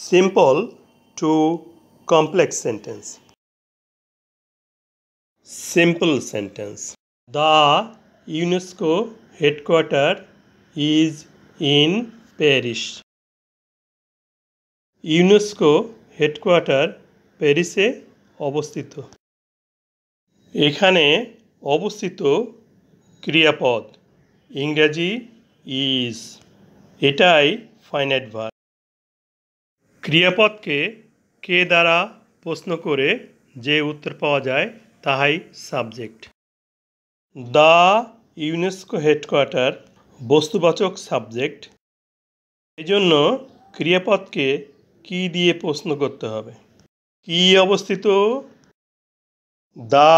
Simple to complex sentence. Simple sentence. The UNESCO headquarter is in Paris. UNESCO headquarter প্যারিসে অবস্থিত। এখানে অবস্থিত ক্রিয়াপদ ইংরেজি ইজ, এটাই ফাইনাইট ভার্ব। ক্রিয়াপদকে কে দ্বারা প্রশ্ন করে যে উত্তর পাওয়া যায় তাহাই সাবজেক্ট। দ্য ইউনেস্কো হেডকোয়ার্টার বস্তুবাচক সাবজেক্ট, এজন্য ক্রিয়াপদকে কি দিয়ে প্রশ্ন করতে হবে। কি অবস্থিত? The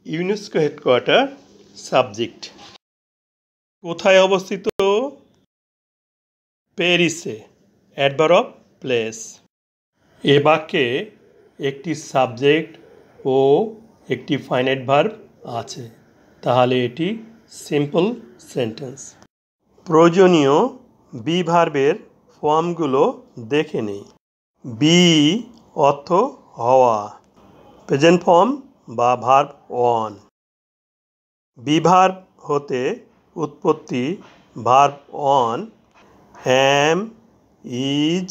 UNESCO headquarter subject. কোথায় অবস্থিত? প্যারিসে, অ্যাডভার্ব অফ প্লেস। এ বাক্যে একটি সাবজেক্ট ও একটি ফাইনাইট ভার্ব আছে, তাহলে এটি সিম্পল সেন্টেন্স। প্রয়োজনীয় বি ভার্বের ফর্মগুলো দেখে নেই। বি অর্থ হওয়া, প্রেজেন্ট ফর্ম বা ভার্ব ওয়ান। বি ভার্ব হতে উৎপত্তি verb one, am, is,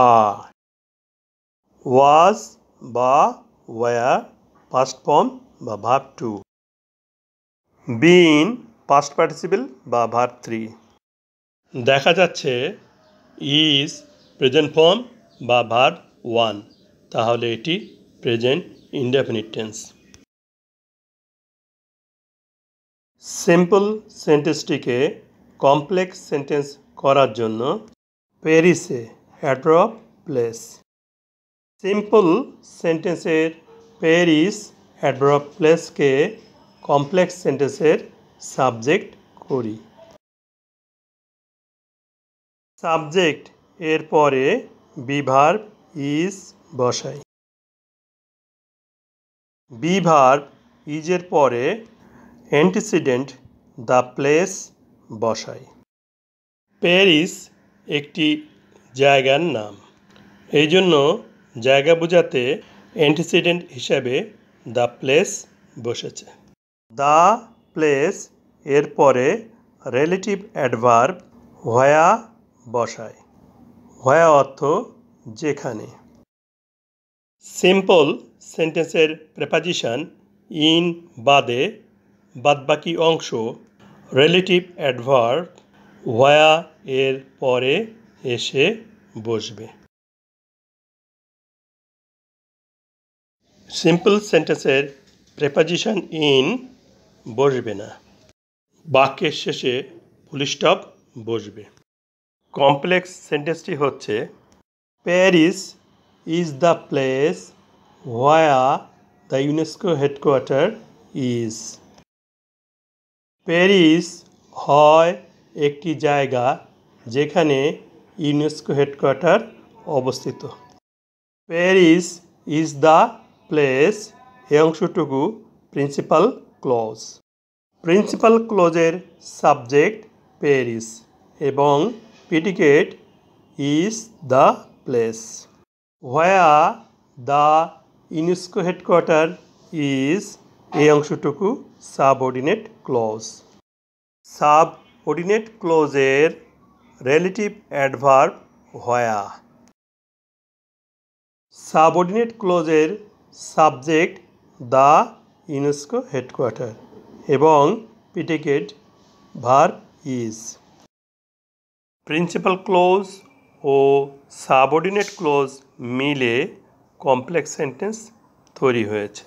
are. Was বা ওয়ার পাস্ট ফর্ম বা verb two. Been past participle বা ভার্ব থ্রি। দেখা যাচ্ছে ইজ প্রেজেন্ট ফর্ম বা ভার্ব ওয়ান, তাহলে এটি প্রেজেন্ট ইনডেফিনিট টেন্স। সিম্পল সেন্টেন্সটিকে কমপ্লেক্স সেন্টেন্স করার জন্য প্যারিসে, অ্যাডভার্ব অফ প্লেস। সিম্পল সেন্টেন্সের প্যারিস অ্যাডভার্ব অফ প্লেসকে কমপ্লেক্স সেন্টেন্সের সাবজেক্ট করি। সাবজেক্ট এর পরে বি ভার্ব ইজ বসাই। বি ভার্ব ইজের পরে অ্যান্টিসিডেন্ট দ্য প্লেস বসাই। প্যারিস একটি জায়গার নাম, এই জন্য জায়গা বোঝাতে অ্যান্টিসিডেন্ট হিসাবে দ্য প্লেস বসেছে। দ্য প্লেস এর পরে রিলেটিভ অ্যাডভার্ব হোয়া বসায়। হোয়া অর্থ যেখানে। সিম্পল সেন্টেন্সের প্রেপোজিশন ইন বাদে বাদবাকি অংশ রিলেটিভ অ্যাডভার্ব হোয়া এর পরে এসে বসবে। সিম্পল সেন্টেন্সের প্রেপোজিশন ইন বসবে না, বাক্যের শেষে ফুল স্টপ বসবে। কমপ্লেক্স সেন্টেন্সটি হচ্ছে Paris is the place where the UNESCO headquarter is. Paris হয় একটি জায়গা যেখানে ইউনেস্কো হেডকোয়ার্টার অবস্থিত। প্যারিস ইজ দ্য প্লেস এই অংশটুকু প্রিন্সিপাল ক্লজ। প্রিন্সিপাল ক্লজের সাবজেক্ট প্যারিস এবং predicate is the place. Where the UNESCO headquarter is এই অংশটুকু সাবঅর্ডিনেট ক্লজ। সাবঅর্ডিনেট ক্লজের রিলেটিভ অ্যাডভার্ব হোয়া। সাবঅর্ডিনেট ক্লজের সাবজেক্ট দ্য ইউনেস্কো হেডকোয়ার্টার এবং predicate verb is. Principal clause ও সাবঅর্ডিনেট ক্লজ মিলে complex sentence তৈরি হয়েছে।